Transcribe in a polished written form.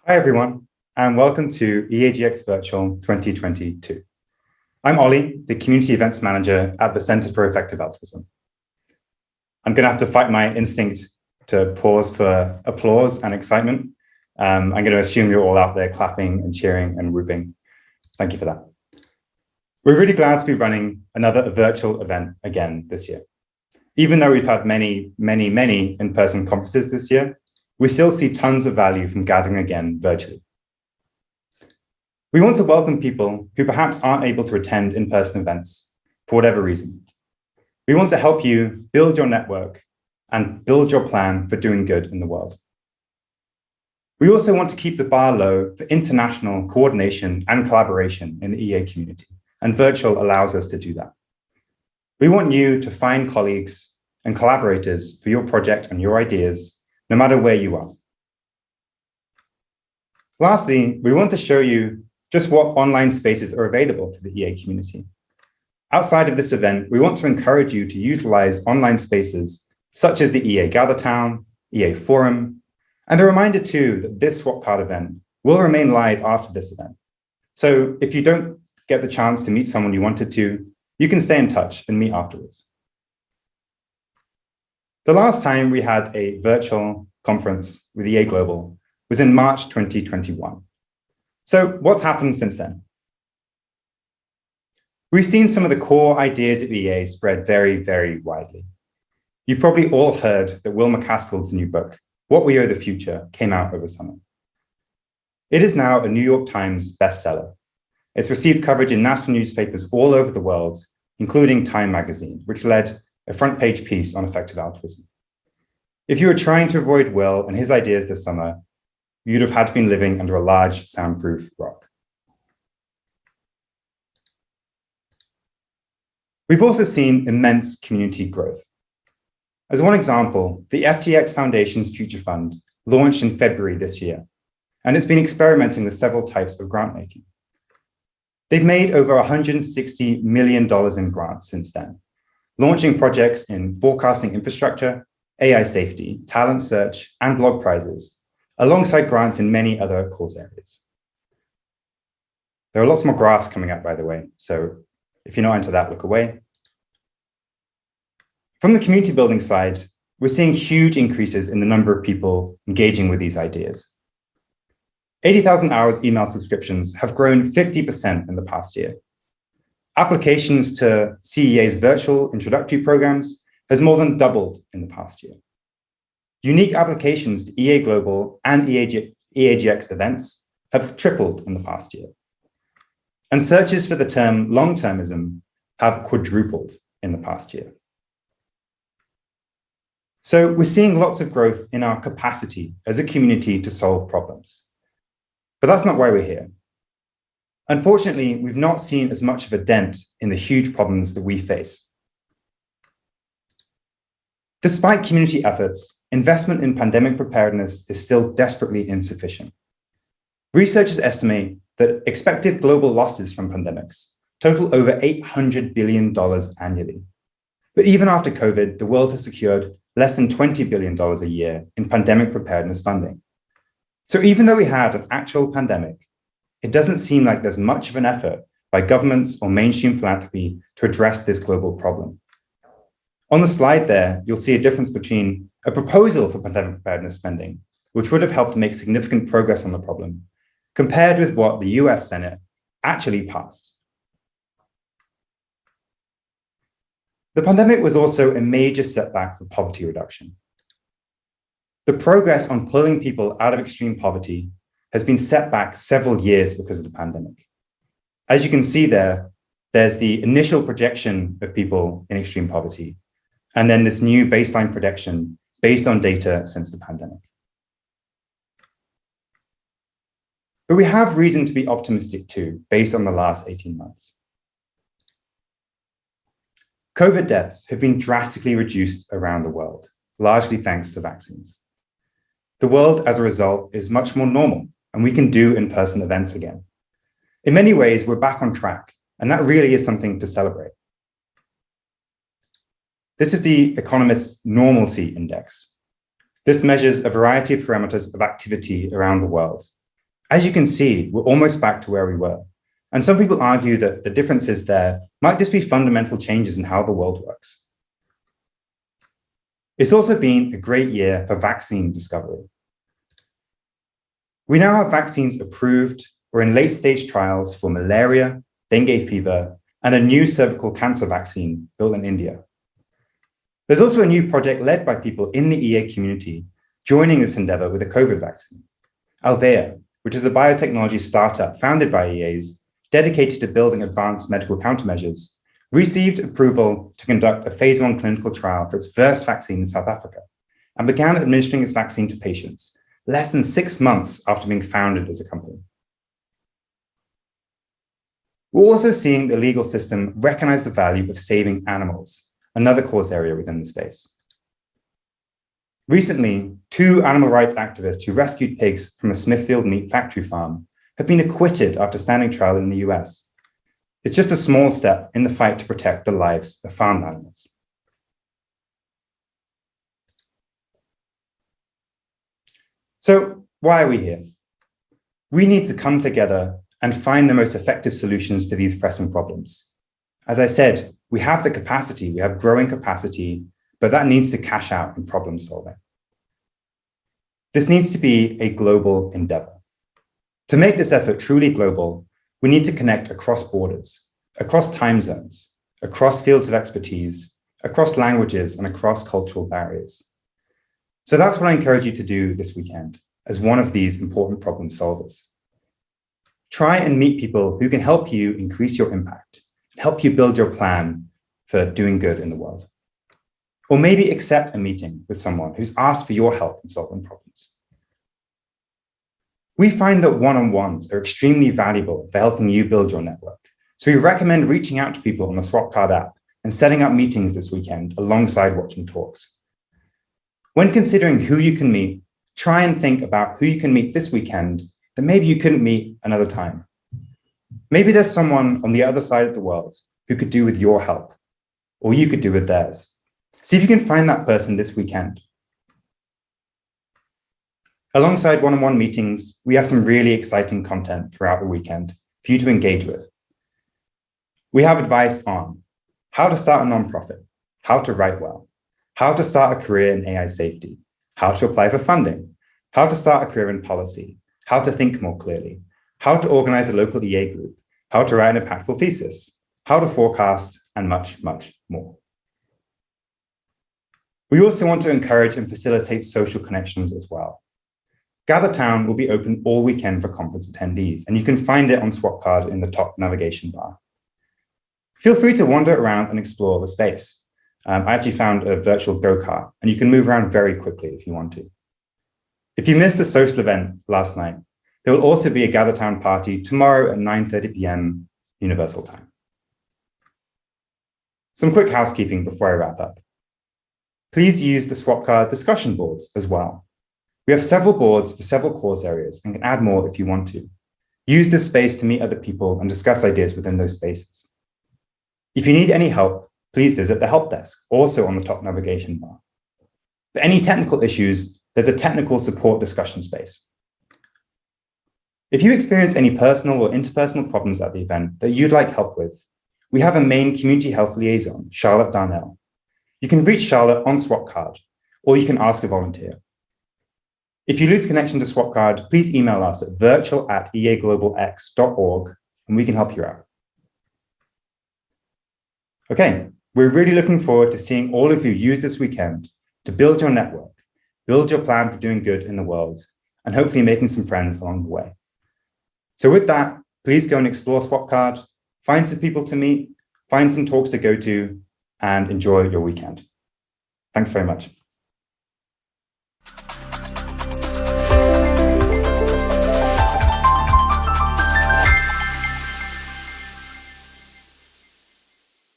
Hi, everyone, and welcome to EAGxVirtual 2022. I'm Ollie, the Community Events Manager at the Center for Effective Altruism. I'm going to have to fight my instinct to pause for applause and excitement. I'm going to assume you're all out there clapping and cheering and whooping. Thank you for that. We're really glad to be running another virtual event again this year. Even though we've had many in-person conferences this year, we still see tons of value from gathering again virtually. We want to welcome people who perhaps aren't able to attend in-person events for whatever reason. We want to help you build your network and build your plan for doing good in the world. We also want to keep the bar low for international coordination and collaboration in the EA community, and virtual allows us to do that. We want you to find colleagues and collaborators for your project and your ideas, no matter where you are. Lastly, we want to show you just what online spaces are available to the EA community. Outside of this event, we want to encourage you to utilize online spaces such as the EA GatherTown, EA Forum, and a reminder too that this Swap Card event will remain live after this event. So if you don't get the chance to meet someone you wanted to, you can stay in touch and meet afterwards. The last time we had a virtual conference with EA Global was in March 2021. So what's happened since then? We've seen some of the core ideas of EA spread very widely. You've probably all heard that Will MacAskill's new book, What We Owe the Future, came out over summer. It is now a New York Times bestseller. It's received coverage in national newspapers all over the world, including Time magazine, which led a front page piece on effective altruism. If you were trying to avoid Will and his ideas this summer, you'd have had to be living under a large soundproof rock. We've also seen immense community growth. As one example, the FTX Foundation's Future Fund launched in February this year, and it's been experimenting with several types of grant making. They've made over $160 million in grants since then, launching projects in forecasting infrastructure, AI safety, talent search, and blog prizes, alongside grants in many other cause areas. There are lots more graphs coming up, by the way, so if you're not into that, look away. From the community building side, we're seeing huge increases in the number of people engaging with these ideas. 80,000 hours email subscriptions have grown 50% in the past year. Applications to CEA's virtual introductory programs has more than doubled in the past year. Unique applications to EA Global and EAGX events have tripled in the past year. And searches for the term long-termism have quadrupled in the past year. So we're seeing lots of growth in our capacity as a community to solve problems. But that's not why we're here. Unfortunately, we've not seen as much of a dent in the huge problems that we face. Despite community efforts, investment in pandemic preparedness is still desperately insufficient. Researchers estimate that expected global losses from pandemics total over $800 billion annually. But even after COVID, the world has secured less than $20 billion a year in pandemic preparedness funding. So even though we had an actual pandemic, it doesn't seem like there's much of an effort by governments or mainstream philanthropy to address this global problem. On the slide there, you'll see a difference between a proposal for pandemic preparedness spending, which would have helped make significant progress on the problem, compared with what the US Senate actually passed. The pandemic was also a major setback for poverty reduction. The progress on pulling people out of extreme poverty has been set back several years because of the pandemic. As you can see there, there's the initial projection of people in extreme poverty, and then this new baseline projection based on data since the pandemic. But we have reason to be optimistic too, based on the last 18 months. COVID deaths have been drastically reduced around the world, largely thanks to vaccines. The world, as a result, is much more normal, and we can do in-person events again. In many ways, we're back on track, and that really is something to celebrate. This is the Economist's Normality Index. This measures a variety of parameters of activity around the world, As you can see, we're almost back to where we were. And some people argue that the differences there might just be fundamental changes in how the world works. It's also been a great year for vaccine discovery. We now have vaccines approved or in late-stage trials for malaria, dengue fever, and a new cervical cancer vaccine built in India. There's also a new project led by people in the EA community joining this endeavor with a COVID vaccine. Alvea, which is a biotechnology startup founded by EAs dedicated to building advanced medical countermeasures, received approval to conduct a phase 1 clinical trial for its first vaccine in South Africa and began administering its vaccine to patients less than 6 months after being founded as a company. We're also seeing the legal system recognize the value of saving animals, another cause area within the space. Recently, 2 animal rights activists who rescued pigs from a Smithfield meat factory farm have been acquitted after standing trial in the US. It's just a small step in the fight to protect the lives of farm animals. So why are we here? We need to come together and find the most effective solutions to these pressing problems. As I said, we have the capacity, we have growing capacity, but that needs to cash out in problem solving. This needs to be a global endeavor. To make this effort truly global, we need to connect across borders, across time zones, across fields of expertise, across languages, and across cultural barriers. So that's what I encourage you to do this weekend as one of these important problem solvers. Try and meet people who can help you increase your impact, help you build your plan for doing good in the world. Or maybe accept a meeting with someone who's asked for your help in solving problems. We find that one-on-ones are extremely valuable for helping you build your network. So we recommend reaching out to people on the Swapcard app and setting up meetings this weekend alongside watching talks. When considering who you can meet, try and think about who you can meet this weekend that maybe you couldn't meet another time. Maybe there's someone on the other side of the world who could do with your help, or you could do with theirs. See if you can find that person this weekend. Alongside one-on-one meetings, we have some really exciting content throughout the weekend for you to engage with. We have advice on how to start a nonprofit, how to write well, how to start a career in AI safety, how to apply for funding, how to start a career in policy, how to think more clearly, how to organize a local EA group, how to write an impactful thesis, how to forecast, and much, much more. We also want to encourage and facilitate social connections as well. Gather Town will be open all weekend for conference attendees, and you can find it on Swapcard in the top navigation bar. Feel free to wander around and explore the space. I actually found a virtual go-kart, and you can move around very quickly if you want to. If you missed the social event last night, there will also be a Gather Town party tomorrow at 9:30 p.m. Universal Time. Some quick housekeeping before I wrap up. Please use the Swapcard discussion boards as well. We have several boards for several course areas and can add more if you want to. Use this space to meet other people and discuss ideas within those spaces. If you need any help, please visit the help desk, also on the top navigation bar. For any technical issues, there's a technical support discussion space. If you experience any personal or interpersonal problems at the event that you'd like help with, we have a main community health liaison, Charlotte Darnell. You can reach Charlotte on Swapcard, or you can ask a volunteer. If you lose connection to Swapcard, please email us at virtual@eaglobalx.org and we can help you out. Okay, we're really looking forward to seeing all of you use this weekend to build your network, build your plan for doing good in the world, and hopefully making some friends along the way. So with that, please go and explore Swapcard, find some people to meet, find some talks to go to, and enjoy your weekend. Thanks very much.